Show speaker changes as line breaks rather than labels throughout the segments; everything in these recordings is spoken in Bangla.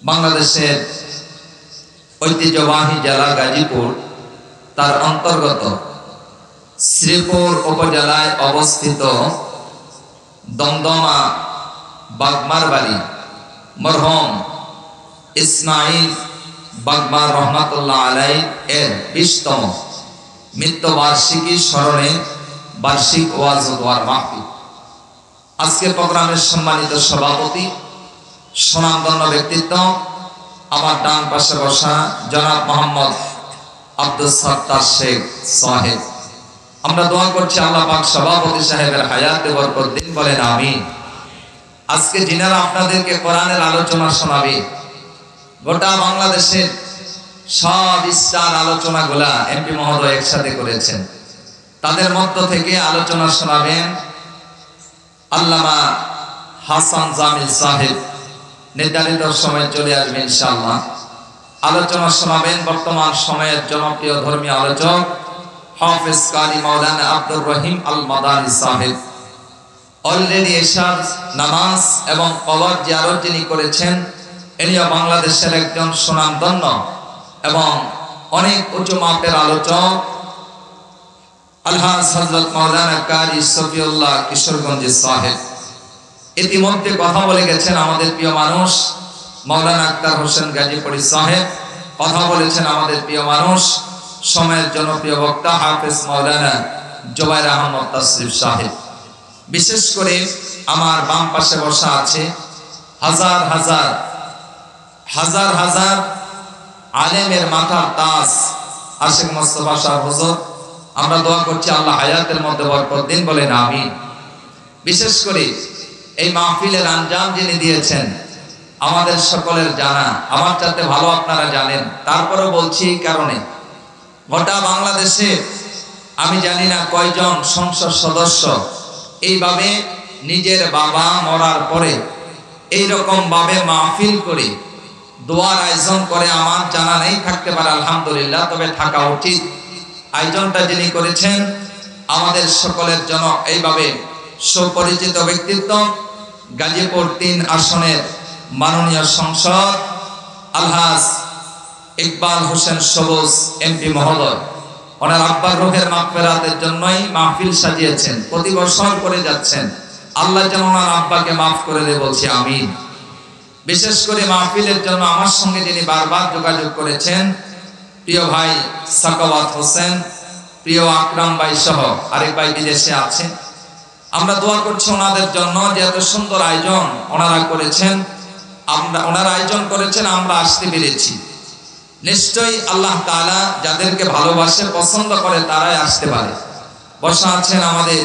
বাংলাদেশের ঐতিহ্যবাহী জেলা গাজীপুর, তার অন্তর্গত শ্রীপুর উপজেলায় অবস্থিত দমদমা বাগমার বাড়ি মরহুম ইসমাইল বাগমার রহমাতুল্লাহ আলাইহি এর 20তম মৃত্যুবার্ষিকী স্মরণে বার্ষিক ওয়াজ ও দোয়ার মাহফিল। আজকের প্রোগ্রামের সম্মানিত সভাপতি, সুনামধন্য ব্যক্তিত্ব, আমার ডান পাশে বসা জনাব মোহাম্মদ আব্দুল সত্তার শেখ সাহেব। আমরা দোয়া করছি আল্লাহ পাক সভাপতি সাহেবের হায়াতে বরকত দিন, বলেন আমিন। আজকে যিনারা আপনাদেরকে কোরআনের আলোচনা শোনাবে, গোটা বাংলাদেশের সব স্টার আলোচনাগুলা এমপি মহোদয় একসাথে করেছেন। তাদের মধ্য থেকে আলোচনা শোনাবেন আল্লামা হাসান জামিল সাহেব। নির্ধারিত সময় চলে আসবে ইনশাআল্লাহ। আলোচনা শোনাবেন বর্তমান সময়ের জনপ্রিয় ধর্মীয় আলোচক হাফেজ কারি মাওলানা আব্দুর রহিম আল মাদানী সাহেব। অলরেডি এশার নামাজ এবং কবর জিয়ারত যিনি করেছেন, ইনিও বাংলাদেশের একজন সুনামধন্য এবং অনেক উঁচু মাপের আলোচক আলহাজ হযরত মাওলানা কারি সফিউল্লাহ কিশোরগঞ্জ সাহেব। ইতিমধ্যে কথা বলে গেছেন আমাদের প্রিয় মানুষ মাওলানা আক্তার হোসেন গাজীপুরি সাহেব, কথা বলেছেন আমাদের প্রিয় মানুষ সময়ের জনপ্রিয় বক্তা হাফেজ মাওলানা জুবাইর আহমদ তাসরিফ সাহেব। বিশেষ করে আমার বাম পাশে বসা আছে হাজার হাজার হাজার হাজার আলেমের মাথার তাজ আশিক মোস্তফা সাহেব হুজুর। আমরা দোয়া করছি আল্লাহ হায়াতের মধ্যে বরকত দিন, বলেন আমিন। বিশেষ করে এই মাহফিলের আঞ্জাম যিনি দিয়েছেন আমাদের সকলের জানা, আমার চাইতে ভালো আপনারা জানেন, তারপরেও বলছি এই কারণে, গোটা বাংলাদেশে আমি জানি না কয়জন সংসদ সদস্য এইভাবে নিজের বাবা মরার পরে এইরকম ভাবে মাহফিল করে দোয়ার আয়োজন করে, আমার জানা নেই, থাকতে পারে আলহামদুলিল্লাহ, তবে থাকা উচিত। আয়োজনটা যিনি করেছেন আমাদের সকলের জন্য এইভাবে সুপরিচিত ব্যক্তিত্ব গাজীপুর 3 আসনের মাননীয় সংসদ আলহাজ ইকবাল হোসেন সবুজ এমপি মহোদয়। ওনার আব্বার রূহের মাগফিরাতের জন্যই মাহফিল সাজিয়েছেন, প্রতি বছর করে যাচ্ছেন। আল্লাহ যেন ওনার আব্বাকে মাফ করে দেয়, বলছি আমিন। বিশেষ করে মাহফিলের জন্য আমার সঙ্গে যিনি বারবার যোগাযোগ করেছেন প্রিয় ভাই সাকাওয়াত হোসেন, প্রিয় আকরাম ভাই সহ আরেক ভাই বিদেশে আছেন। আমরা দোয়া করছি ওনাদের জন্য যে এত সুন্দর আয়োজন ওনারা করেছেন, ওনারা আয়োজন করেছেন, আমরা আসতে পেরেছি। নিশ্চয়ই আল্লাহ তাআলা যাদেরকে ভালোবাসে পছন্দ করে তারাই আসতে পারে। বসা আছেন আমাদের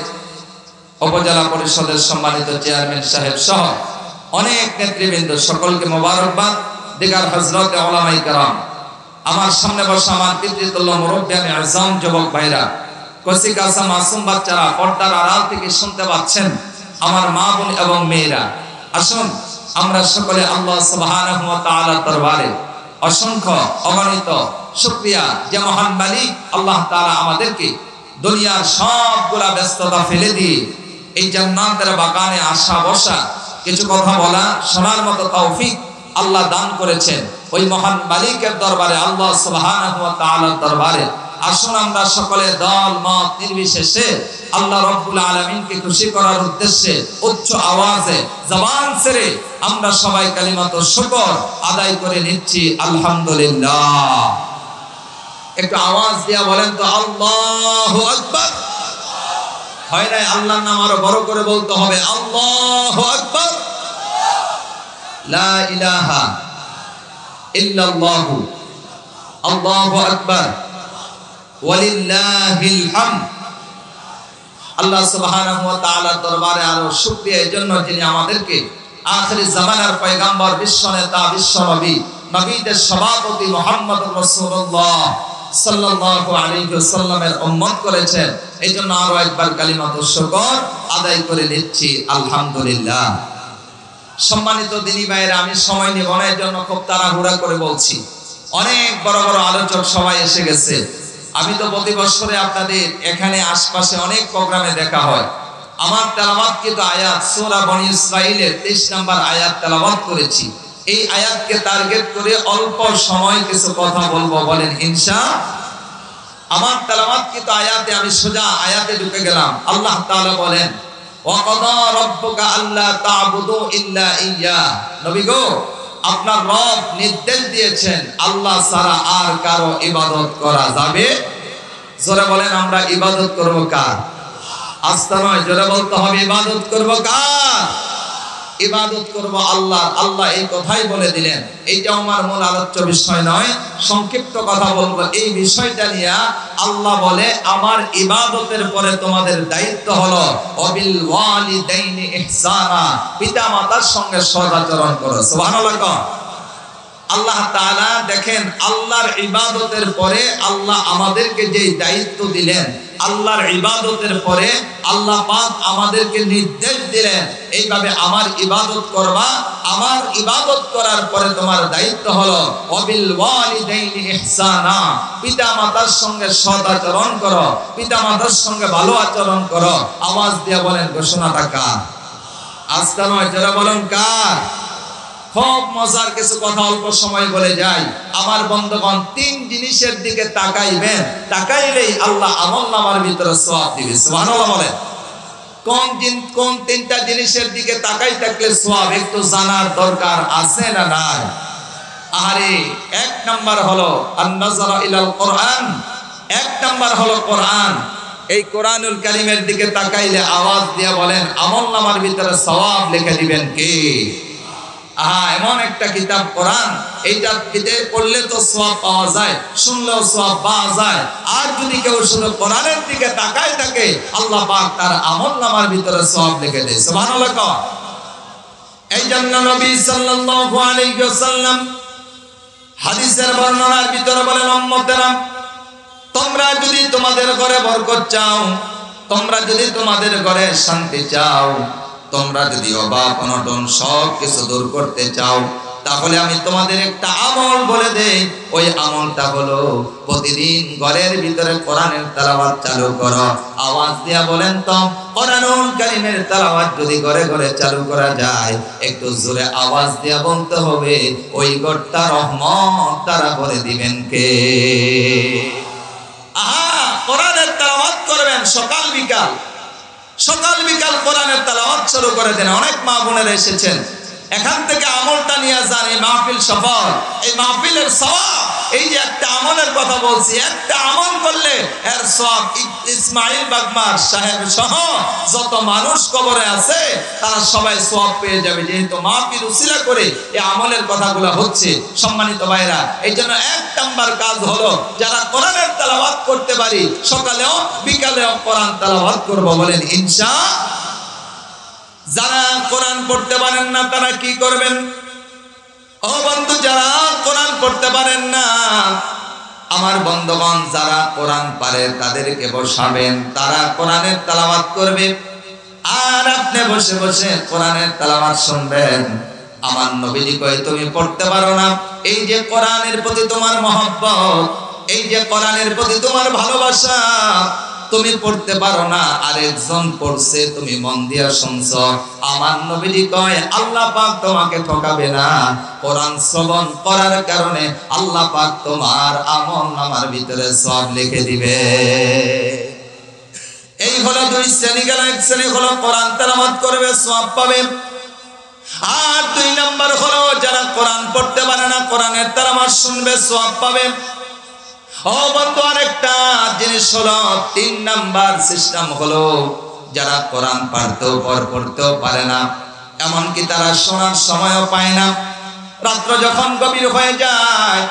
উপজেলা পরিষদের সম্মানিত চেয়ারম্যান সাহেব সহ অনেক নেতৃবৃন্দ, সকলকে মোবারকবাদ। দিগার হযরত উলামায়ে কেরাম, আমার সামনে বসা আমার পিতৃতুল্য মুরব্বিয়ানে আযম যুবক ভাইরা, কচি কাঁচা মাসুম বাচ্চারা, পর্দার আড়াল থেকে শুনতে পাচ্ছেন আমার মা বোন এবং মেয়েরা, আসুন আমরা সকলে আল্লাহ সুবহানাহু ওয়া তাআলার দরবারে অসংখ্য অগণিত শুকরিয়া যে মহান মালিক আল্লাহ তাআলা আমাদেরকে দুনিয়ার সবগুলা ব্যস্ততা ফেলে দিয়ে এই জান্নাতের বাগানে আসা বসা, কিছু কথা বলা শোনার মতো তৌফিক আল্লাহ দান করেছেন। ওই মহান মালিকের দরবারে আল্লাহ সুবহানাহু ওয়া তাআলার দরবারে আসুন আমরা সকলে দল মত নির্বিশেষে আল্লাহ রাব্বুল আলামিনকে খুশি করার উদ্দেশ্যে উচ্চ আওয়াজে জবান ছেড়ে আমরা সবাই কালিমাত শুকর আদায় করে নিচ্ছি আলহামদুলিল্লাহ। একটু আওয়াজ দিয়া বলেন তো আল্লাহু আকবার। হয় না আল্লাহর নাম আরো বড় করে বলতে হবে আল্লাহু আকবার। লা ইলাহা ইল্লাল্লাহু আল্লাহু আকবার ওয়ালিল্লাহিল হামদ। আল্লাহ সুবহানাহু ওয়া তাআলার দরবারে আরো শুকরিয়া এজন্য যিনি আমাদেরকে আখিরি জামানার পয়গম্বর, বিশ্ব নেতা, বিশ্ব নবী, নবীদের সভাপতি মুহাম্মদুর রাসূলুল্লাহ সাল্লাল্লাহু আলাইহি ওয়াসাল্লামের উম্মত করেছেন। এইজন্য আরো একবার কালিমাত শুকর আদায় করে নিচ্ছি আলহামদুলিল্লাহ। সম্মানিত দিনী ভাইরা, আমি সময় নিব না, এর জন্য খুব তাড়াহুড়া করে বলছি। অনেক বড় বড় আলোচক সবাই এসে গেছে। আমি তো প্রতি বছরে আপনাদের এখানে আশপাশে অনেক প্রোগ্রামে দেখা হয়। আমার তেলাওয়াতকৃত আয়াত সূরা বনী ইসরাঈলের 23 নম্বর আয়াত তেলাওয়াত করেছি। এই আয়াতকে টার্গেট করে অল্প সময় কিছু কথা বলবো, বলেন ইনশাআল্লাহ। আমার তেলাওয়াতকৃত আয়াতে আমি সোজা আয়াতে ঢুকে গেলাম। আল্লাহ তাআলা বলেন, ওয়াকাদা রাব্বুকা আল্লা তা'বুদু ইল্লা ইয়্যাহ। নবী গো, আপনার রব নির্দেশ দিয়েছেন আল্লাহ ছাড়া আর কারো ইবাদত করা যাবে। জোরে বলেন, আমরা ইবাদত করব কার? আস্তে নয়, জোরে বলতে হবে, ইবাদত করব কার? ইবাদত করব আল্লাহ। আল্লাহ এই কথাই বলে দিলেন। এইটা আমার মূল আলোচ্য বিষয় নয়, সংক্ষিপ্ত কথা বলবো এই বিষয়টা নিয়ে। আল্লাহ বলে, আমার ইবাদতের পরে তোমাদের দায়িত্ব হলো ওয়াবিল ওয়ালিদাইনি ইহসানা, পিতা মাতার সঙ্গে সদাচরণ করো। সুবহানাল্লাহ। আল্লাহ তাআলা দেখেন, আল্লাহর ইবাদতের পরে আল্লাহ আমাদেরকে যে দায়িত্ব দিলেন, আল্লাহর ইবাদতের পরে আল্লাহ পাক আমাদেরকে নির্দেশ দিলেন এইভাবে আমার ইবাদত করবা। আমার ইবাদত করার পরে তোমার দায়িত্ব হলো ওয়াবিল ওয়ালিদাইনি ইহসানা, পিতা মাতার সঙ্গে সদাচরণ করো, পিতা মাতার সঙ্গে ভালো আচরণ করো। আওয়াজ দিয়ে বলেন, ঘোষণাটা কার? আজকে নয়, যারা বলেন কার? খুব মজার কিছু কথা অল্প সময় বলে যাই। আমার বন্ধুগণ, তিন জিনিসের দিকে তাকাইবেন, তাকাইলেই আল্লাহ আমলনামার ভিতরে সওয়াব দিবে। সুবহানাল্লাহ বলেন। কোন তিনটা জিনিসের দিকে তাকাই থাকলে সওয়াব একটু জানার দরকার আছে না নাই? আরে এক নাম্বার হলো আন-নাযরা ইলাল কোরআন। এক নাম্বার হলো কোরআন। এই কোরআনুল কারীমের দিকে তাকাইলে আওয়াজ দিয়ে বলেন, আমলনামার ভিতরে সওয়াব লিখে দিবেন কে? এমন একটা কিতাব কোরআন, এইটা পড়লে তো সওয়াব পাওয়া যায়, শুনলেও সওয়াব পাওয়া যায়। আর যদি কেউ শুধু কোরআনের দিকে তাকায় থাকে, আল্লাহ পাক তার আমলনামার ভিতরে সওয়াব লিখে দেয়। সুবহানাল্লাহ। এই জন্য নবী সাল্লাল্লাহু আলাইহি ওয়াসাল্লাম হাদিসের বর্ণনার ভিতরে বলেন, উম্মতেরা, তোমরা যদি তোমাদের ঘরে বরকত চাও, তোমরা যদি তোমাদের ঘরে শান্তি চাও, তোমরা যদি অভাব অনটন সব কিছু দূর করতে চাও, তাহলে আমি তোমাদের একটা আমল বলে দেই। ওই আমলটা হলো প্রতিদিন ঘরের ভিতরে কোরআনের তেলাওয়াত চালু করো। আওয়াজ দিয়া বলেন তো, কোরআনুল কারীমের তেলাওয়াত যদি ঘরে ঘরে চালু করা যায়, একটু জোরে আওয়াজ দিয়া বলতে হবে, ওই ঘরটা রহমত দ্বারা ভরে দিবেন কে? কোরআনের তেলাওয়াত করবেন সকাল বিকাল, সকাল বিকাল কোরআনের তেলাওয়াত শুরু করে দেন। অনেক মা বোনেরা এসেছেন, এখান থেকে আমলটা নিয়ে যান, এই মাহফিল সফল, এই মাহফিলের সওয়াব। এই যে একটা আমলের কথা বলছি, একটা আমল করলে এর সওয়াব ইসমাইল বাগমার সাহেব সহ যত মানুষ কবরে আছে তারা সবাই সওয়াব পেয়ে যাবে, যেহেতু মাহফিল উসিলা করে এই আমলের কথাগুলো হচ্ছে। সম্মানিত ভাইরা, এই জন্য এক নাম্বার কাজ হলো, যারা কোরআনের তেলাওয়াত করতে পারি, সকালেও বিকালেও কোরআন তেলাওয়াত করব, বলেন ইনশাআল্লাহ। যারা কোরআন পড়তে পারেন না তারা কি করবেন? ও বন্ধু, যারা কোরআন পড়তে পারেন না, আমার বন্ধুগণ, যারা কোরআন পারে তাদেরকে বসাবেন, তারা কোরআনের তেলাওয়াত করবে, আর আপনি বসে বসে কোরআনের তেলাওয়াত শুনবেন। আমার নবীজি কয়, তুমি পড়তে পারো না, এই যে কোরআনের প্রতি তোমার মহব্বত, এই যে কোরআনের প্রতি তোমার ভালোবাসা, তুমি পড়তে পারো না, আরেকজন পড়ছে, তুমি মন দিয়া শুনছো। আমার নবীজি কয়, আল্লাহ পাক তোমাকে ঠকাবে না। কোরআন শ্রবণ করার কারণে আল্লাহ পাক তোমার আমলনামার ভিতরে সওয়াব লিখে দিবে। এই হলো দুই শ্রেণী গেল। এক শ্রেণী হলো কোরআন তেলাওয়াত করবে, সওয়াব পাবে। আর দুই নাম্বার হলো যারা কোরআন পড়তে পারে না, কোরআনের তেলাওয়াত শুনবে, সওয়াব পাবে। ও বন্ধু, আরেকটা জিনিস হলো, তিন নাম্বার সিস্টেম হলো, যারা কোরআন পড়তেও পারে না, এমনকি তারা শোনার সময়ও পায় না। রাত্র যখন গভীর হয়ে যায়,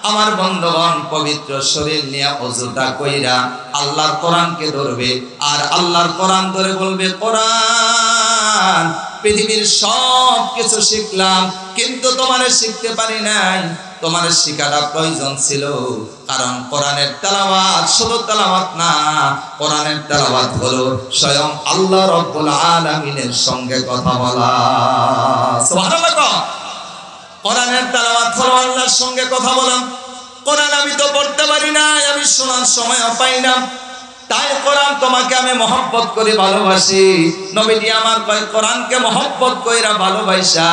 আমার বন্ধুগণ, পবিত্র শরীর নিয়ে ওযুটা কইরা আল্লাহর কোরআনকে ধরবে, আর আল্লাহর কোরআন ধরে বলবে, কোরআন, পৃথিবীর সব কিছু শিখলাম, কিন্তু তোমারে শিখতে পারি নাই। তোমার শিখাটা প্রয়োজন ছিল, কারণ কোরআনের তেলাওয়াত শুধু তেলাওয়াত না, কোরআনের তেলাওয়াত হলো স্বয়ং আল্লাহ রাব্বুল আলামিনের সঙ্গে কথা বলা। সুবহানাল্লাহ। কোরআনের তেলাওয়াত হলো আল্লাহর সঙ্গে কথা বলা। কোরআন আমি তো পড়তে পারি না, আমি শোনার সময়ও পাই না, তাই কোরআন তোমাকে আমি মহব্বত করে ভালোবাসি। নবীজি আমার কয় কোরআনকে মহব্বত কইরা ভালোবাসা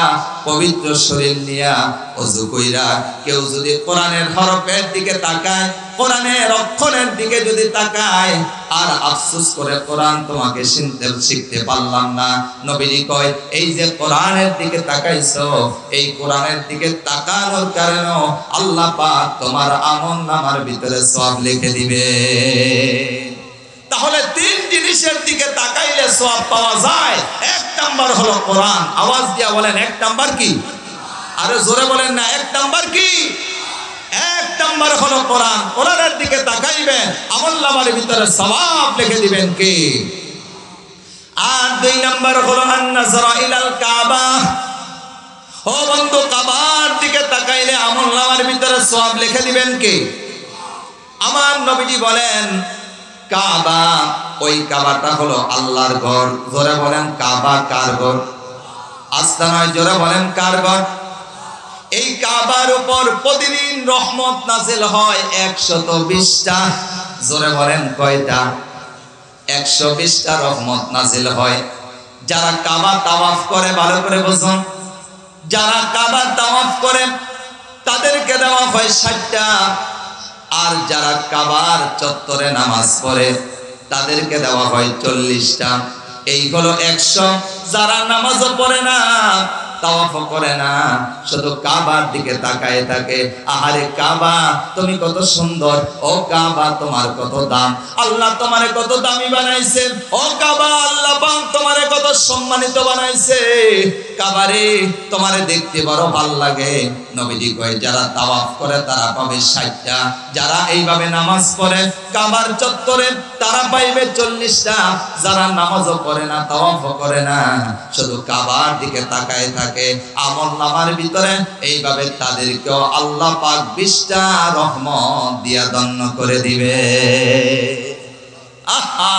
পবিত্র শরীর নিয়া ওযু কইরা কেউ যদি কোরআনের হরফের দিকে তাকায়, কোরআনের অক্ষরের দিকে যদি তাকায় আর আফসোস করে কোরআন তোমাকে শিখতে পারলাম না, নবীজি কয় এই যে কোরআনের দিকে তাকাইছো, এই কোরআনের দিকে তাকানোর কারণে আল্লাহ পাক তোমার আমলনামার ভিতরে সওয়াব লিখে দিবে। তাহলে তিন জিনিসের দিকে তাকাইলে সওয়াব পাওয়া যায়। এক নাম্বার হলো কোরআন। আওয়াজ দিয়া বলেন এক নাম্বার কি? আরে জোরে বলেন না, এক নাম্বার কি? এক নাম্বার হলো কোরআন। কোরআনের দিকে তাকাইবেন, আমলনামার ভিতরে সওয়াব লিখে দিবেন কে? আর দুই নাম্বার হলো আন-নাযরা ইলাল কাবা। ও বন্ধু, কাবার দিকে তাকাইলে আমলনামার ভিতরে সওয়াব লিখে দিবেন কে? আমার নবীজি বলেন কাবা, ওই কাবাটা হলো আল্লাহর ঘর। জোরে বলেন কাবা কার ঘর? আস্তে নয়, জোরে বলেন কার ঘর? এই কাবার উপর প্রতিদিন রহমত নাযিল হয় 120টা। জোরে বলেন কয়টা? 120টা রহমত নাযিল হয়। যারা কাবা তাওয়াফ করে, ভালো করে বুঝুন, যারা কাবা তাওয়াফ করে তাদেরকে দেওয়া হয় 60টা। আর যারা কাবার চত্বরে নামাজ পড়ে তাদেরকে দেওয়া হয় 40টা। এই হলো 100। যারা নামাজও পড়ে না, তাওয়াফও করে না, শুধু কাবার দিকে তাকায় থাকে, আহারে কাবা তুমি কত সুন্দর, ও কাবা তোমার কত দাম, আল্লাহ তোমারে কত দামি বানাইছে, ও কাবা আল্লাহ পাক তোমারে কত সম্মানিত বানাইছে, কাবারে তোমারে দেখতে বড় ভালো লাগে। নবীজি কয় যারা তাওয়াফ করে তারা পাবে 60টা, যারা এইভাবে নামাজ পড়ে কাবার চত্বরে তারা পাইবে 40টা। যারা নামাজও পড়ে না, তাওয়াফও করে না, শুধু কাবার দিকে তাকায় থাকে, আমলনামার ভিতরে এইভাবে তাদেরকেও আল্লাহ পাক 20টা রহমত দিয়া ধন্য করে দিবে। আহা,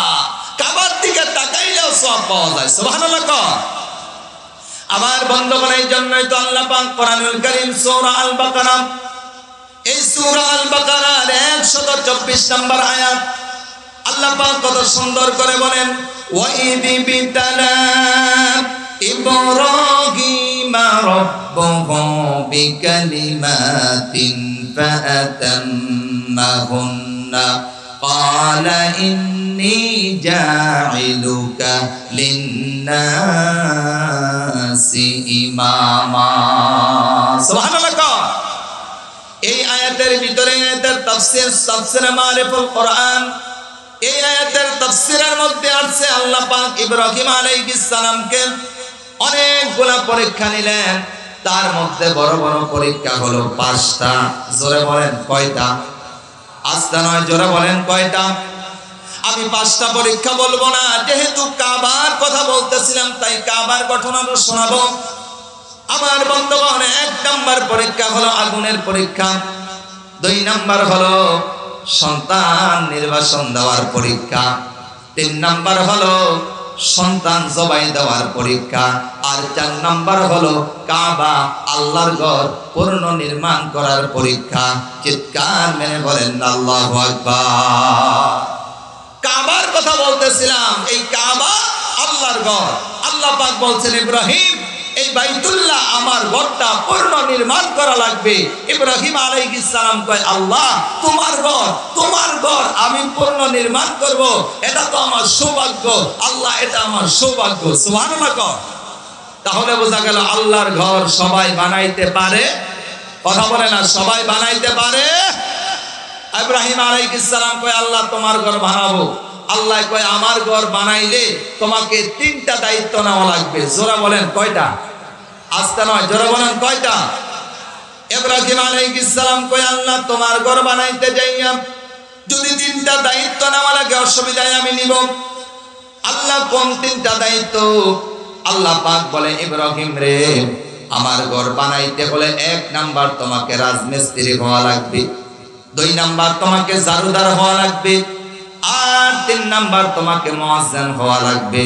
কাবার দিকে তাকাইলেও সওয়াব পাওয়া যায়। সুবহানাল্লাহ। আমার বন্ধুগণ, এই জন্যই তো আল্লাহ পাক কোরআনুল কারীম সূরা আল বাকারা, এই সূরা আল বাকারার 124 নম্বর আয়াত আল্লাহ পাক কত সুন্দর করে বলেন, ওয়া ইযি বিতালা ইব্রাহিমা রাব্বুহু বিকালিমাতিন ফাআতাম্মাহুন্না ক্বালা ইন্নী জাইলুকা লিন্নাসি ইমামা। সুবহানাল্লাহ। এই আয়াতের ভিতরে আয়াতের তাফসীর মারিফুল কোরআন, এই আয়াতের তাফসীরের মধ্যে আছে আল্লাহ পাক ইব্রাহিম আলাইহিস সালামকে অনেকগুলা পরীক্ষা নিলেন। তার মধ্যে বড় বড় পরীক্ষা হলো 5টা। জোরে বলেন কয়টা? আস্তে নয়, জোরে বলেন কয়টা? আমি 5টা পরীক্ষা বলবো না, যেহেতু কাবার কথা বলতেছিলাম তাই কাবার ঘটনা শোনাবো। আমার বন্ধুগণ, 1 নাম্বার পরীক্ষা হলো আগুনের পরীক্ষা, 2 নাম্বার হলো সন্তান নির্বাচন দেওয়ার পরীক্ষা, 3 নাম্বার হলো সন্তান জবাই দেওয়ার পরীক্ষা, আর 4 নাম্বার হলো কাবা আল্লাহর ঘর পূর্ণ নির্মাণ করার পরীক্ষা। চিৎকার মেরে বলেন আল্লাহু আকবার। কাবার কথা বলতেছিলাম, এই কাবা আল্লাহর ঘর। আল্লাহ পাক বলছেন ইব্রাহিম এই বাইতুল্লাহ আমার ঘরটা পূর্ণ নির্মাণ করা লাগবে। ইব্রাহিম আলাইহিস সালাম কয় আল্লাহ তোমার ঘর আমি পূর্ণ নির্মাণ করব, এটা তো আমার সৌভাগ্য। আল্লাহ এটা আমার সৌভাগ্য। সুবহানাল্লাহ। তাহলে বোঝা গেল আল্লাহর ঘর সবাই বানাইতে পারে। কথা বলে না, সবাই বানাইতে পারে। ইব্রাহিম আলাইহিস সালাম কয় আল্লাহ তোমার ঘর বানাবো। আল্লাহ কয় আমার ঘর বানাইলে তোমাকে 3টা দায়িত্ব নেওয়া লাগবে। জোরে বলেন কয়টা? আস্তে নয়, জোরে বলেন কয়টা? ইব্রাহিম আলাইহিস সালাম কয় আল্লাহ তোমার ঘর বানাইতে যাইয়া যদি 3টা দায়িত্ব নেওয়া লাগে অসুবিধায় আমি নিব। আল্লাহ কোন 3টা দায়িত্ব? আল্লাহ পাক বলে ইব্রাহিম রে, আমার ঘর বানাইতে হলে 1 নাম্বার তোমাকে রাজমিস্ত্রি হওয়া লাগবে, 2 নাম্বার তোমাকে জারুদার হওয়া লাগবে, আর 3 নাম্বার তোমাকে মুয়াজ্জিন হওয়া লাগবে।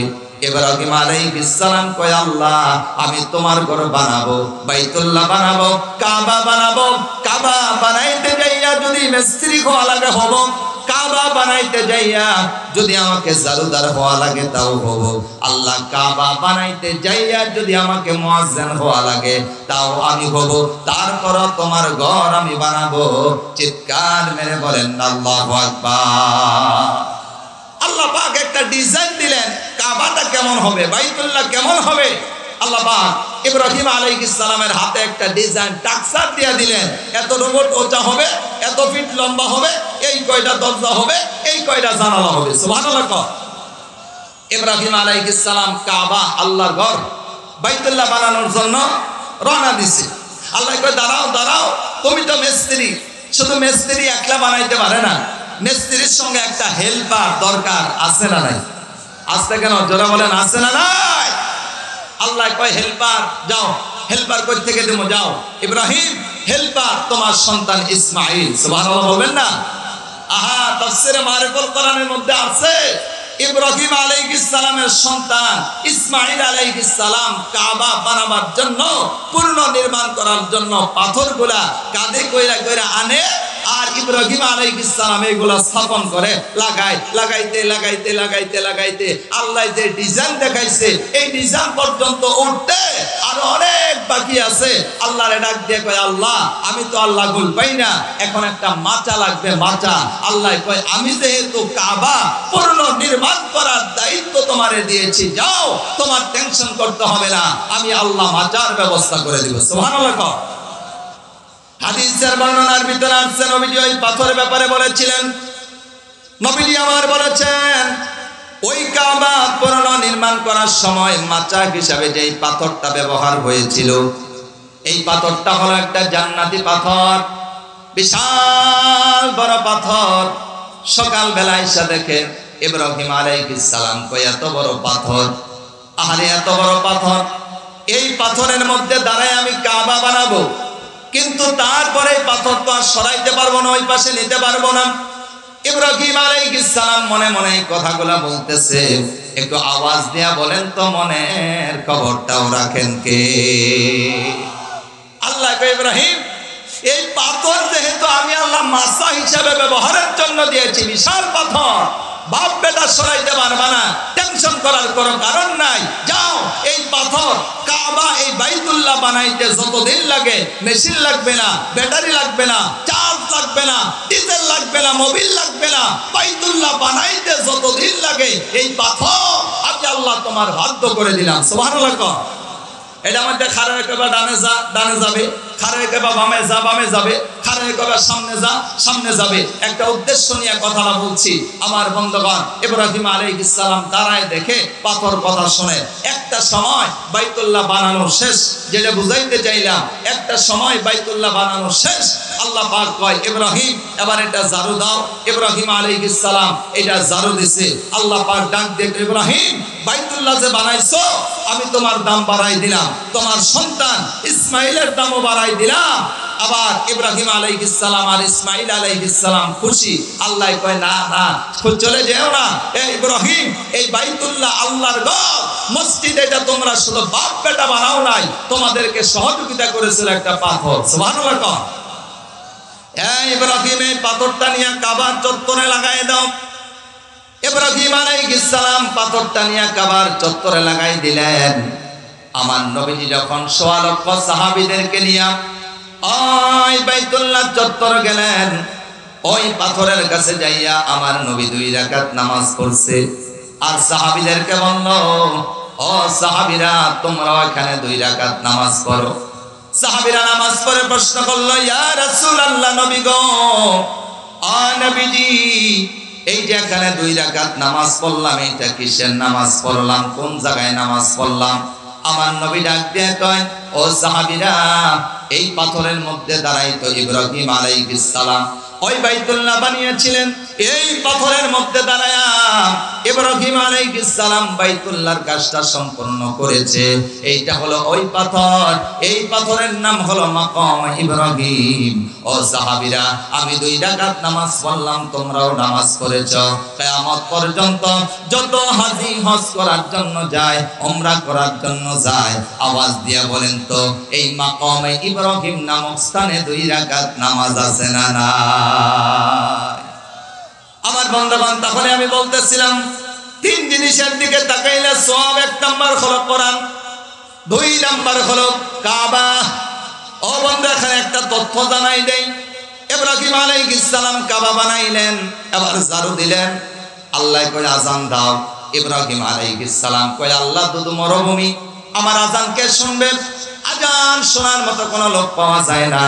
ইব্রাহিম আলাইহিস সালাম কয় আল্লাহ আমি তোমার ঘর বানাবো, বাইতুল্লাহ বানাবো, কাবা বানাবো। কাবা বানাইতে যাইয়া যদি মিস্ত্রি হওয়া লাগে হব, কাবা কাবা বানাইতে যাইয়া যদি আমাকে জারুদার হওয়া লাগে তাও হব, আল্লাহ কাবা বানাইতে যাইয়া যদি আমাকে মুয়াজ্জিন হওয়া লাগে তাও আমি হব, তারপর তোমার ঘর আমি বানাবো। চিৎকার মেরে বলেন আল্লাহু আকবার। আল্লাহ পাক একটা ডিজাইন দিলেন, কাবাটা কেমন হবে, বাইতুল্লাহ কেমন হবে। আল্লাহ পাক ইব্রাহিম আলাইহিস সালামের হাতে একটা ডিজাইন টাকসার দিয়ে দিলেন, এত রোবট ওজা হবে, এত ফিট লম্বা হবে, এই কয়টা দরজা হবে, এই কয়টা জানালা হবে। সুবহানাল্লাহ। ইব্রাহিম আলাইহিস সালাম কাবা আল্লাহর ঘর বাইতুল্লাহ বানানোর জন্য রওনা দিছে। আল্লাহ কয় দাঁড়াও দাঁড়াও, তুমি তো মিস্ত্রি, শুধু মিস্ত্রি একলা বানাইতে পারে না, মিস্ত্রির সঙ্গে একটা হেল্পার দরকার, আছে না নাই? আসতে কেন জোরে বলেন, আছে না নাই? আল্লাহ কয় হেল্পার যাও, হেল্পার কই থেকে দেবো, যাও ইব্রাহিম হেল্পার তোমার সন্তান ইসমাইল। সুবহানাল্লাহ বলবেন না? আহা, তাফসীরে মারিফুল কোরআনের মধ্যে আছে ইব্রাহিম আলাইহিস সালামের সন্তান ইসমাইল আলাইহিস সালাম কাবা বানাবার জন্য, পূর্ণ নির্মাণ করার জন্য পাথরগুলা কাঁধে কইরা কইরা আনে, আর ইব্রাহিম আলাইহিস সালাম এগুলা স্থাপন করে, লাগাইতে লাগাইতে লাগাইতে লাগাইতে আল্লাহ যে ডিজাইন দেখাইছে এই ডিজাইন পর্যন্ত উঠতে আর অনেক বাকি আছে। আল্লাহরে ডাক দিয়ে কয়, আল্লাহ আমি তো আল্লাহ গুল পাই না, এখন একটা মাচা লাগবে, মাচা। আল্লাহ কয়, আমি যেহেতু কাবা পূর্ণ নির্মাণ করার দায়িত্ব তোমারে দিয়েছি, যাও, তোমার টেনশন করতে হবে না, আমি আল্লাহ মাচার ব্যবস্থা করে দিব। সুবহানাল্লাহ। হাদিসের বর্ণনার ভিতরে আসছে নবীজি ওই পাথরের ব্যাপারে বলেছিলেন, নবীজি আমার বলেছেন ওই কাবা পূর্ণ নির্মাণ করার সময় মাচা হিসাবে যেই পাথরটা ব্যবহার হয়েছিল, এই পাথরটা হলো একটা জান্নাতি পাথর, বিশাল বড় পাথর। সকাল বেলা এসে দেখে ইব্রাহিম আলাইহিস সালাম কয়, এত বড় পাথর, আহারে এত বড় পাথর, এই পাথরের মধ্যে দাঁড়ায় আমি কাবা বানাবো, কিন্তু তারপরে পাথর তো আর সরাইতে পারবো না, ওই পাশে নিতে পারবো না। ইব্রাহিম আলাইহিস সালাম মনে মনে এই কথাগুলা বলতেছে, একটু আওয়াজ দিয়া বলেন তো মনের খবরটাও রাখেন কে? আল্লাহ কয়, ইব্রাহিম এই পাথর যেহেতু আমি আল্লাহ মাসা হিসাবে ব্যবহারের জন্য দিয়েছি, বিশাল পাথর, বাপ বেটা সরাইতে পারবা না, টেনশন করার কোনো কারণ নাই, যাও এই পাথর কাবা এই বাইতুল্লাহ বানাইতে যতদিন লাগে, মেশিন লাগবে না, ব্যাটারি লাগবে না, চার্জ লাগবে না, ডিজেল লাগবে না, মোবিল লাগবে না, বাইতুল্লাহ বানাইতে যতদিন লাগে এই পাথর আমি আল্লাহ তোমার বাধ্য করে দিলাম। সুবহানাল্লাহ। এটা মধ্যে খারে কবা ডানে যাবে, খারে কবা বামে যাবে, খারে কবা সামনে যাবে। একটা উদ্দেশ্য নিয়ে কথাটা বলছি আমার বন্ধুগণ। ইব্রাহিম আলাইহিস সালাম দাঁড়ায় দেখে পাথর কথা শুনে, একটা সময় বাইতুল্লাহ বানানো শেষ, যেটা বুঝাইতে চাইলাম, একটা সময় বাইতুল্লাহ বানানো শেষ। আল্লাহ পাক কয়, ইব্রাহিম এবার এটা ঝাড়ু দাও। ইব্রাহিম আলাইহিস সালাম এটা ঝাড়ু দিছে। আল্লাহ পাক ডাক দিয়ে, ইব্রাহিম বাইতুল্লাহ যে বানাইছো আমি তোমার দাম বাড়াই দিলাম, তোমার সন্তান ইসমাইলের দামও বাড়াই দিলাম। আবার ইব্রাহিম আলাইহিস সালাম আর ইসমাইল আলাইহিস সালাম খুশি। আল্লাহ কয়, না না, চলে যেও না, এই ইব্রাহিম এই বাইতুল্লাহ আল্লাহর ঘর, মসজিদ, এটা তোমরা শুধু বাপ বেটা বানাও নাই, তোমাদেরকে সহযোগিতা করেছিল একটা পাথর। সুবহানাল্লাহ। এই ইব্রাহিম এই পাথরটা নিয়ে কাবার চত্বরে লাগাই দাও। ইব্রাহিম আলাইহিস সালাম পাথরটা নিয়ে কাবার চত্বরে লাগাই দিলেন। আমার নবীজি যখন ১৬ লক্ষ সাহাবীদেরকে নিয়ে ওই বাইতুল্লাহ চত্বর গেলেন, ওই পাথরের কাছে যাইয়া আমার নবী 2 রাকাত নামাজ পড়ছে। আর সাহাবীদেরকে বলল, ও সাহাবীরা তোমরা এখানে 2 রাকাত নামাজ পড়ো। সাহাবীরা নামাজ পড়ে প্রশ্ন করলো, ইয়া রাসূলুল্লাহ, নবী গো, ও নবীজি এই যে এখানে 2 রাকাত নামাজ পড়লাম, এটা কিসের নামাজ পড়লাম, কোন জায়গায় নামাজ পড়লাম? আমার নবী ডাক দিয়ে কয়, ও সাহাবীরা এই পাথরের মধ্যে দাঁড়াইতো ইব্রাহিম আলাইহিস সালাম, ওই বাইতুল্লাহ বানিয়েছিলেন, এই পাথরের মধ্যে দাঁড়ায়া ইব্রাহিম আলাইহিস সালাম বাইতুল্লাহর কাজটা সম্পন্ন করেছে। এইটা হলো ওই পাথর, এই পাথরের নাম হলো মাকাম ইব্রাহিম। ও সাহাবীরা আমি 2 রাকাত নামাজ পড়লাম, তোমরাও নামাজ পড়েছো। কিয়ামত পর্যন্ত যত হাজী হজ করার জন্য যায়, উমরা করার জন্য যায়, আওয়াজ দিয়া বলেন তো এই মাকাম ইব্রাহিম নামক স্থানে 2 রাকাত নামাজ আছে না না? আমার বন্ধুগণ, তাহলে আমি বলতেছিলাম তিন জিনিসের দিকে তাকাইলে সওয়াব। এক নাম্বার হলো কোরআন, দুই নাম্বার হলো কাবা। ও বন্ধু, এখানে একটা তথ্য জানাই দেই। ইব্রাহিম আলাইহিস সালাম কাবা বানাইলেন, এবার ঝাড়ু দিলেন। আল্লাহ কয় আজান দাও। ইব্রাহিম আলাইহিস সালাম কয় আল্লাহ দুদু মরুভূমি, আমার আজান কে শুনবে? আজান শোনার মতো কোনো লোক পাওয়া যায় না।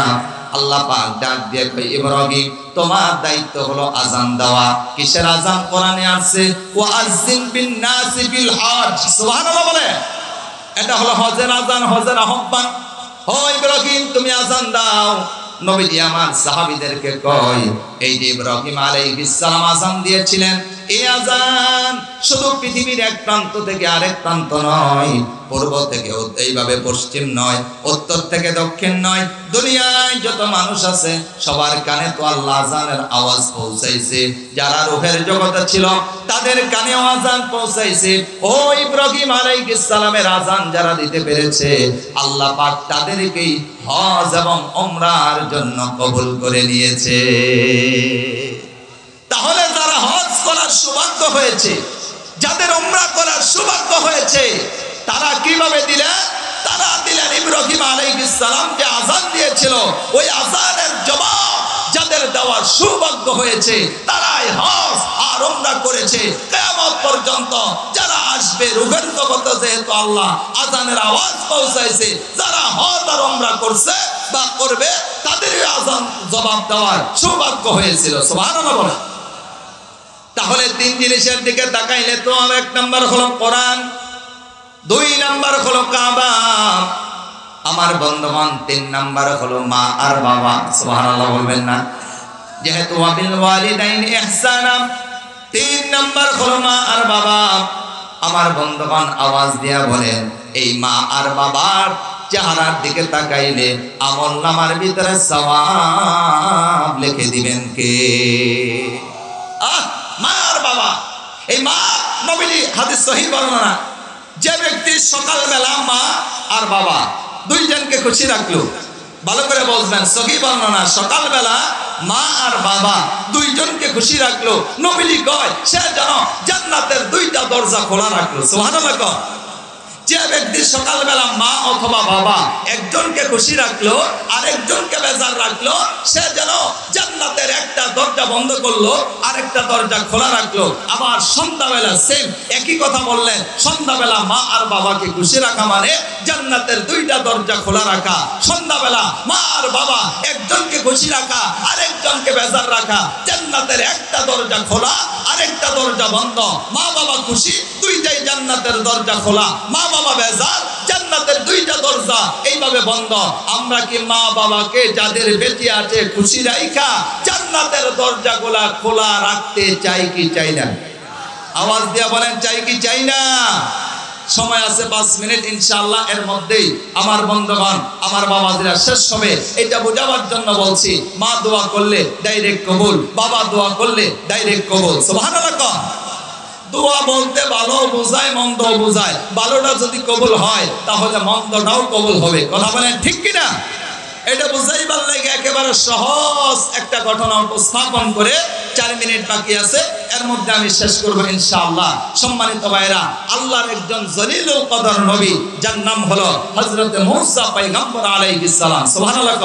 আল্লাহ পাক ডাক দিয়ে কয় ইব্রাহিম, তোমার দায়িত্ব হলো আজান দেওয়া। কিসের আজান? কোরআনে আছে ওয়াজ্জিন বিন নাসি বিল হজ। সুবহানাল্লাহ বলে। এটা হলো হজের আজান, হজের আহ্বান। ও ইব্রাহিম, তুমি আজান দাও। নবীজি আমার সাহাবীদেরকে কয়, এই যে ইব্রাহিম আলাইহিস সালাম আজান দিয়েছিলেন, এই আজান শুধু পৃথিবীর এক প্রান্ত থেকে আরেক প্রান্ত নয়, পূর্ব থেকে এইভাবে পশ্চিম নয়, উত্তর থেকে দক্ষিণ নয়, দুনিয়ায় যত মানুষ আছে সবার কানে তো আল্লাহ আজানের আওয়াজ পৌঁছাইছে। যারা রূহের জগতে ছিল তাদের কানেও আজান পৌঁছাইছে। ও ইব্রাহিম আলাইহিস সালামের আজান যারা দিতে পেরেছে, আল্লাহ পাক তাদেরকেই হজ এবং উমরার জন্য কবুল করে নিয়েছে। তাহলে যারা হজ করার সৌভাগ্য হয়েছে, যাদের উমরা করার সৌভাগ্য হয়েছে, তারা কিভাবে দিলেন? তারা দিলেন ইব্রাহিম আলাইহিস সালাম যে আজান দিয়েছিল, ওই আজানের জবাব যাদের দেওয়ার সৌভাগ্য হয়েছে, তারাই হজ আর উমরা করেছে। কিয়ামত পর্যন্ত যারা আসবে রূহের জগতে, যেহেতু আল্লাহ আজানের আওয়াজ পৌঁছাইছে, যারা হজ আর উমরা করছে বা করবে, তাদেরই আজান জবাব দেওয়ার সৌভাগ্য হয়েছিল। সুবহানাল্লাহ বলে। তাহলে তিন জিনিসের দিকে তাকাইলে তো এক নাম্বার হলো কোরআন, দুই নাম্বার হলো কাবা। আমার বন্ধুগণ, তিন নাম্বার হলো মা আর বাবা। সুবহানাল্লাহ বলবেন না? যেহেতু ওয়াবিল ওয়ালিদাইনি ইহসানা, তিন নাম্বার হলো মা আর বাবা। আমার বন্ধুগণ, আওয়াজ দিয়া বলেন, এই মা আর বাবার চেহারার দিকে তাকাইলে আমলনামার ভিতরে সওয়াব লিখে দিবেন কে? মা আর বাবা। এই মা, নবীজি হাদিস সহিহ বর্ণনা, যে ব্যক্তি সকালবেলা মা আর বাবা দুইজনকে খুশি রাখলো, ভালো করে বলবেন, সহিহ বর্ণনা, সকালবেলা মা আর বাবা দুইজনকে খুশি রাখলো, নবীজি কয় সে যেন জান্নাতের দুইটা দরজা খোলা রাখলো। সুবহানাল্লাহ। যে ব্যক্তি সকালবেলা মা অথবা বাবা একজনকে খুশি রাখলো আর একজনকে বেজার রাখলো, সে যেন জান্নাতের একটা দরজা বন্ধ করলো আর একটা দরজা খোলা রাখলো। আবার সন্ধ্যাবেলা সেম একই কথা বললেন, সন্ধ্যাবেলা মা আর বাবাকে খুশি রাখা মানে জান্নাতের দুইটা দরজা খোলা রাখা। সন্ধ্যাবেলা মা আর বাবা একজনকে খুশি রাখা আর একজনকে বেজার রাখা, জান্নাতের একটা দরজা খোলা আর একটা দরজা বন্ধ। মা বাবা খুশি, দুইটাই জান্নাতের দরজা খোলা, মা বাবা বেজার, জান্নাতের দুইটা দরজা এইভাবে বন্ধ। আমরা কি মা বাবাকে যাদের বেঁচে আছে খুশি রাইখা জান্নাতের দরজাগুলা খোলা রাখতে চাই কি চাই না? আওয়াজ দিয়া বলেন, চাই কি চাই না? সময় আছে 5 মিনিট ইনশাআল্লাহ, এর মধ্যেই আমার বন্ধুগণ, আমার বাবাজিরা শেষ হবে। এটা বোঝাবার জন্য বলছি, মা দোয়া করলে ডাইরেক্ট কবুল, বাবা দোয়া করলে ডাইরেক্ট কবুল। সুবহানাল্লাহ। দোয়া বলতে ভালো বোঝায়, মন্দ বোঝায়। ভালোটা যদি কবুল হয় তাহলে মন্দটাও কবুল হবে। কথা বলেন ঠিক কিনা? এটা বুঝাইবার লাগে একেবারে সহজ একটা ঘটনা উপস্থাপন করে 4 মিনিট বাকি আছে, এর মধ্যে আমি শেষ করব ইনশাআল্লাহ। সম্মানিত ভাইরা, আল্লাহর একজন জলিলুল কদর নবী, যার নাম হলো হযরত মূসা পয়গম্বর আলাইহিস সালাম। সুবহানাল্লাহ।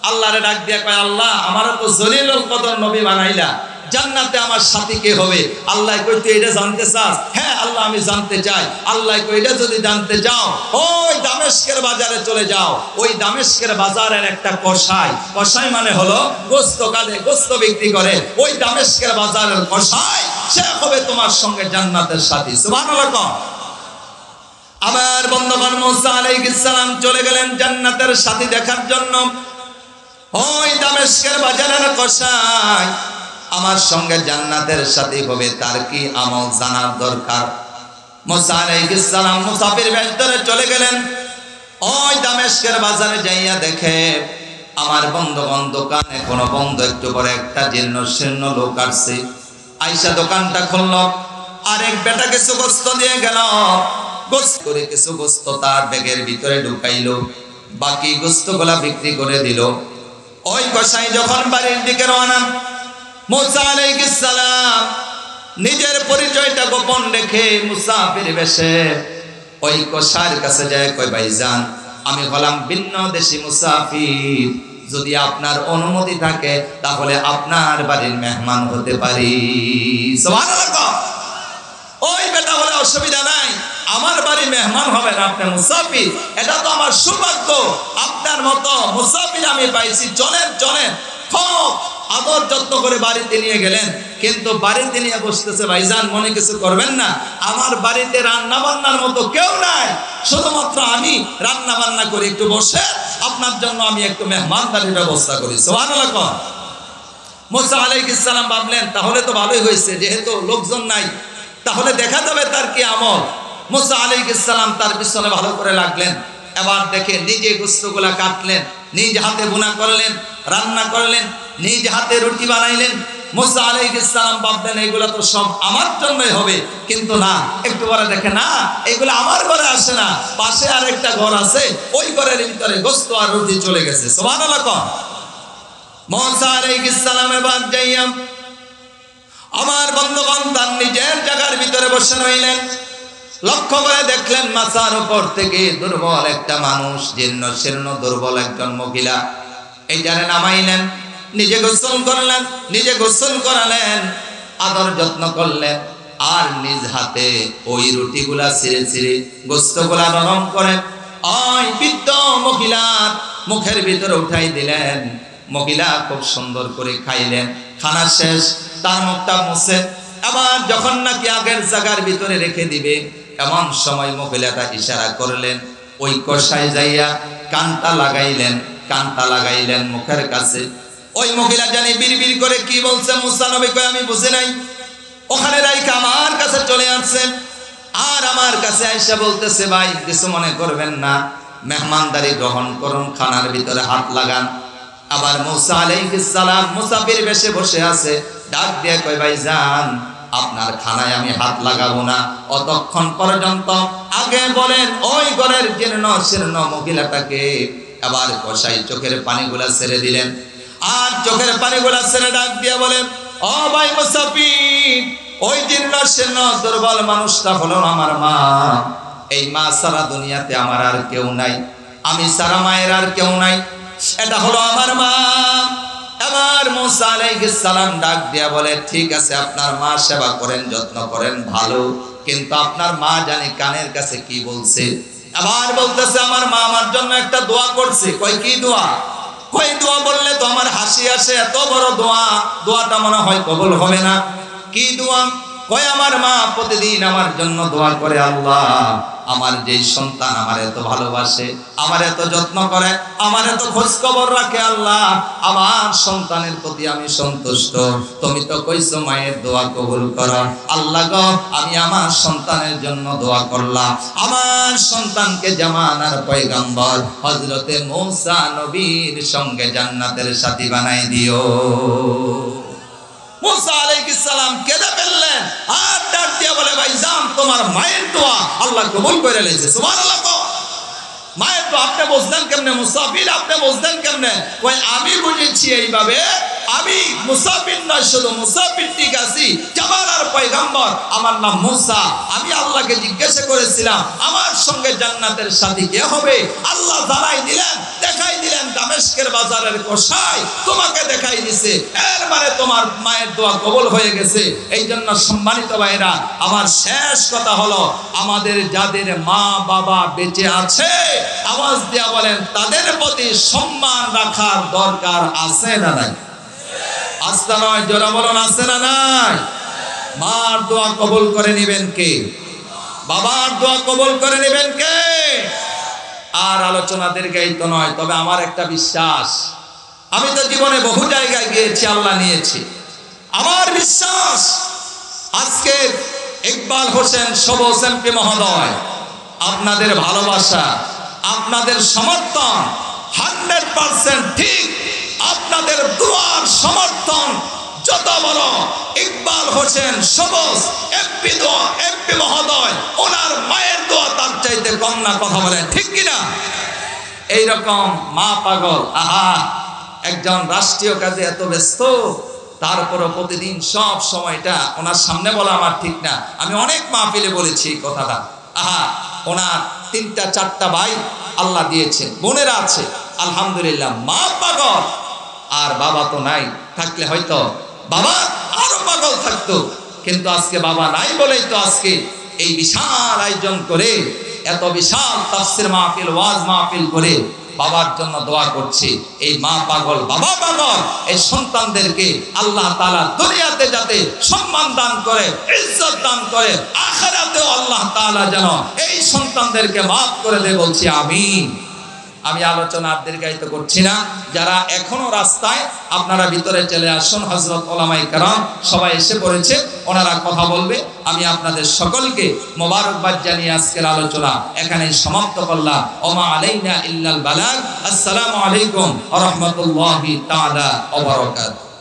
আল্লাহরে ডাক দিয়া কয়, আল্লাহ আমারও তো জলিলুল কদর নবী বানাইলা, জান্নাতে আমার সাথী কে হবে? আল্লাহ কই, তুই এটা জানতে চাস? হ্যাঁ আল্লাহ, আমি জানতে চাই। আল্লাহ কই, এটা যদি জানতে যাও ওই দামেস্কের বাজারে চলে যাও। ওই দামেস্কের বাজারের একটা কসাই, কসাই মানে হলো গোস্ত কাটে, গোস্ত বিক্রি করে, ওই দামেস্কের বাজারের কসাই, সে হবে তোমার সঙ্গে জান্নাতের সাথী। সুবহানাল্লাহ। আমার বন্ধুগণ, মূসা আলাইহিস সালাম চলে গেলেন জান্নাতের সাথী দেখার জন্য। ওই দামেস্কের বাজারের কসাই আমার সঙ্গে জান্নাতের সাথী হবে, তার কি আমল জানার দরকার। মূসা আলাইহিস সালাম মুসাফির বেশ ধরে চলে গেলেন। ওই দামেস্কের বাজারে যাইয়া দেখে আমার বন্ধুগণ দোকান এখনো বন্ধ। একটু পরে একটা জীর্ণ শীর্ণ লোক আসছে, আইসা দোকানটা খুলল। আরেক বেটা কিছু গোস্ত দিয়ে গেল, গোস্ত করে কিছু গোস্ত তার ব্যাগের ভিতরে ঢুকাইলো, বাকি গোস্তগুলা বিক্রি করে দিল। ওই কসাই যখন বাড়ির দিকে রওনা, মুসা আলাইহিস সালাম নিজের পরিচয়টা গোপন রেখে মুসাফির বেশে ওই কসার কাছে যায়, কই ভাইজান আমি হলাম ভিন্ন দেশি মুসাফির, যদি আপনার অনুমতি থাকে তাহলে আপনার বাড়ির মেহমান হতে পারি। সুবহানাল্লাহ। ওই বেটা বলে অসুবিধা নাই, আমার বাড়ি মেহমান হবেন, আপনি মুসাফির, এটা তো আমার সৌভাগ্য, আপনার মতো মুসাফির আমি পাইছি, চলেন চলেন। খুব আদর যত্ন করে বাড়িতে নিয়ে গেলেন, কিন্তু বাড়িতে নিয়ে বসতেছে, ভাইজান মনে কিছু করবেন না, আমার বাড়িতে রান্না বান্নার মতো কেউ নাই, শুধুমাত্র আমি রান্না বান্না করি, একটু বসে আপনার জন্য আমি একটু মেহমানদারির ব্যবস্থা করি। সুবহানাল্লাহ। মুসা আলাইহিস সালাম ভাবলেন তাহলে তো ভালোই হয়েছে, যেহেতু লোকজন নাই তাহলে দেখা যাবে তার কি আমল। মুসা আলাইহিস সালাম তার পিছনে ভালো করে লাগলেন, এবার দেখে নিজে গোশতগুলা কাটলেন, নিজ হাতে বোনা করলেন, রান্না করলেন, নিজ হাতে রুটি বানাইলেন। মুসা আলাইহিস সালাম ভাবলেন এগুলা তো সব আমার জন্যই হবে, কিন্তু না, একটু পরে দেখে না এগুলো আমার ঘরে আসে না, পাশে আরেকটা ঘর আছে, ওই ঘরের ভিতরে গোশত আর রুটি চলে গেছে। সুবহানাল্লাহ। মুসা আলাইহিস সালাম এবার যাইয়া আমার বন্ধুগণ তার নিজের জায়গার ভিতরে বসে রইলেন, লক্ষ্য করে দেখলেন মাথার উপর থেকে দুর্বল একটা মানুষ, জীর্ণ শীর্ণ দুর্বল একজন মহিলা, এইটারে নামাইলেন, নিজে গোসল করলেন, নিজে গোসল করালেন, আদর যত্ন করলেন, আর নিজ হাতে ওই রুটিগুলা ছিঁড়ে ছিঁড়ে গোশতগুলা নরম করে ওই বৃদ্ধ মহিলার মুখের ভিতরে উঠাই দিলেন। মহিলা খুব সুন্দর করে খাইলেন, খানা শেষ, তার মুখটা মুছে আবার যখন নাকি আগের জায়গার ভিতরে রেখে দিবে, এমন সময় মহিলাটা ইশারা করলেন, ওই কষায় যাইয়া কানটা লাগাইলেন মুখের কাছে। ওই মহিলা জানি বিড়বিড় করে কি বলছে, মুসা নবী কই আমি বুঝি নাই, ওখানে রাইখা আমার কাছে চলে আসছেন, আর আমার কাছে আইসা বলতেছে ভাই কিছু মনে করবেন না, মেহমানদারি গ্রহণ করুন, খানার ভিতরে হাত লাগান। আবার মুসা আলাইহিস সালাম মুসাফির বেশে বসে আছে, ডাক দিয়ে কই ভাইজান আপনার খানায় আমি হাত লাগাবো না, অতক্ষণ পর্যন্ত আগে বলেন ওই ঘরের জীর্ণ শীর্ণ মহিলাটাকে। আবার কসাই চোখের পানিগুলা ছেড়ে দিলেন, আর চোখের পানিগুলা ছেড়ে ডাক দিয়ে বলেন, ও ভাই মুসাফির, ওই জীর্ণ শীর্ণ দুর্বল মানুষটা হলো আমার মা, এই মা সারা দুনিয়াতে আমার আর কেউ নাই, আমি সারা মায়ের আর কেউ নাই, এটা হলো আমার মা। এবার মুসা আলাইহিস সালাম ডাক দিয়া বলে, ঠিক আছে আপনার মা সেবা করেন, যত্ন করেন, ভালো, কিন্তু আপনার মা জানি কানের কাছে কি বলছে। আবার বলতেছে আমার মা আমার জন্য একটা দোয়া করছে। কই কি দোয়া? কই দোয়া বললে তো আমার হাসি আসে, এত বড় দোয়া, দোয়াটা মনে হয় কবুল হবে না। কি দোয়া? কই আমার মা প্রতিদিন আমার জন্য দোয়া করে, আল্লাহ আমার যেই সন্তান আমার এত ভালোবাসে, আমার এত যত্ন করে, আমার এত খোঁজ খবর রাখে, আল্লাহ আমার সন্তানের প্রতি আমি সন্তুষ্ট, তুমি তো কইছো মায়ের দোয়া কবুল করো, আল্লাহ গো আমি আমার সন্তানের জন্য দোয়া করলাম, আমার সন্তানকে জামানার পয়গম্বর হযরতে মূসা নবীর সঙ্গে জান্নাতের সাথী বানাই দিও। মুসা আলাইহিস সালাম কেঁদে ফেললেন, আর ডাক দিয়ে বলে ভাইজান তোমার মায়ের দোয়া আল্লাহ কবুল করে নিয়েছে। সুবহানাল্লাহ। মায়ের দোয়া আপনি বুঝলেন কেমনে? মুসাফির আপনি বুঝলেন কেমনে? কই আমি বুঝেছি এইভাবে, আমি মুসাফির নয়, শুধু মুসাফির ঠিক আছি, জামানার পয়গম্বর আমার নাম মুসা, আমি আল্লাহকে জিজ্ঞাসা করেছিলাম আমার সঙ্গে জান্নাতের সাথী কে হবে, আল্লাহ জানাই দিলেন, দেখাই দিলেন দামেস্কের বাজারের কসাই তোমাকে দেখাই দিছে, এর মানে তোমার মায়ের দোয়া কবুল হয়ে গেছে। এই জন্য সম্মানিত ভাইরা আমার শেষ কথা হলো, আমাদের যাদের মা বাবা বেঁচে আছে আওয়াজ দিয়া বলেন তাদের প্রতি সম্মান রাখার দরকার আছে না নাই? আস্তা নয়, জোরা বলুন আছে না নাই? মার দোয়া কবুল করে নিবেন কে? বাবার দোয়া কবুল করে নিবেন কে? আর আলোচনা দীর্ঘায়িত নয়, তবে আমার একটা বিশ্বাস, আমি তো জীবনে বহু জায়গায় গিয়েছি, আল্লাহ নিয়েছি, আমার বিশ্বাস আজকে ইকবাল হোসেন সবুজ এমপি মহোদয় আপনাদের ভালোবাসা, আপনাদের সমর্থন 100% ঠিক, আপনাদের দোয়ার সমর্থন যত বড় ইকবাল হোসেন সবুজ এমপি মহোদয় ওনার মায়ের দোয়া তার চাইতে কম না, কথা বলেন ঠিক কিনা? এইরকম মা পাগল, আহা একজন রাষ্ট্রীয় কাজে এত ব্যস্ত, তারপরে প্রতিদিন সব সময়টা ওনার সামনে বলা আমার ঠিক না, আমি অনেক মাহফিলে বলেছি এই কথাটা। আহা, ওনার 3টা 4টা ভাই আল্লাহ দিয়েছে, বোনেরা আছে আলহামদুলিল্লাহ। মা পাগল আর বাবা তো নাই, থাকলে হয়তো বাবা আরো পাগল থাকতো, কিন্তু আজকে বাবা নাই বলেই তো আজকে এই বিশাল আয়োজন করে, এত বিশাল তাফসীর মাহফিল, ওয়াজ মাহফিল করে বাবার জন্য দোয়া করছি। এই মা পাগল বাবা পাগল এই সন্তানদেরকে আল্লাহ তাআলা দুনিয়াতে যাতে সম্মান দান করে, ইজ্জত দান করে, আখিরাতেও আল্লাহ তাআলা যেন এই সন্তানদেরকে মাফ করে দেয়, বলছি আমিন। আমি আলোচনা আর দীর্ঘায়িত করছি না। যারা এখনো রাস্তায়, আপনারা ভিতরে চলে আসুন। হযরত উলামায়ে কেরাম সবাই এসে পড়েছে, ওনারা কথা বলবে। আমি আপনাদের সকলকে মোবারকবাদ জানিয়ে আজকের আলোচনা এখানেই সমাপ্ত করলাম। ওমা আলাইনা ইল্লাল বালাগ। আসসালামু আলাইকুম ওয়া রাহমাতুল্লাহি তাআলা ওয়া বারাকাতুহু।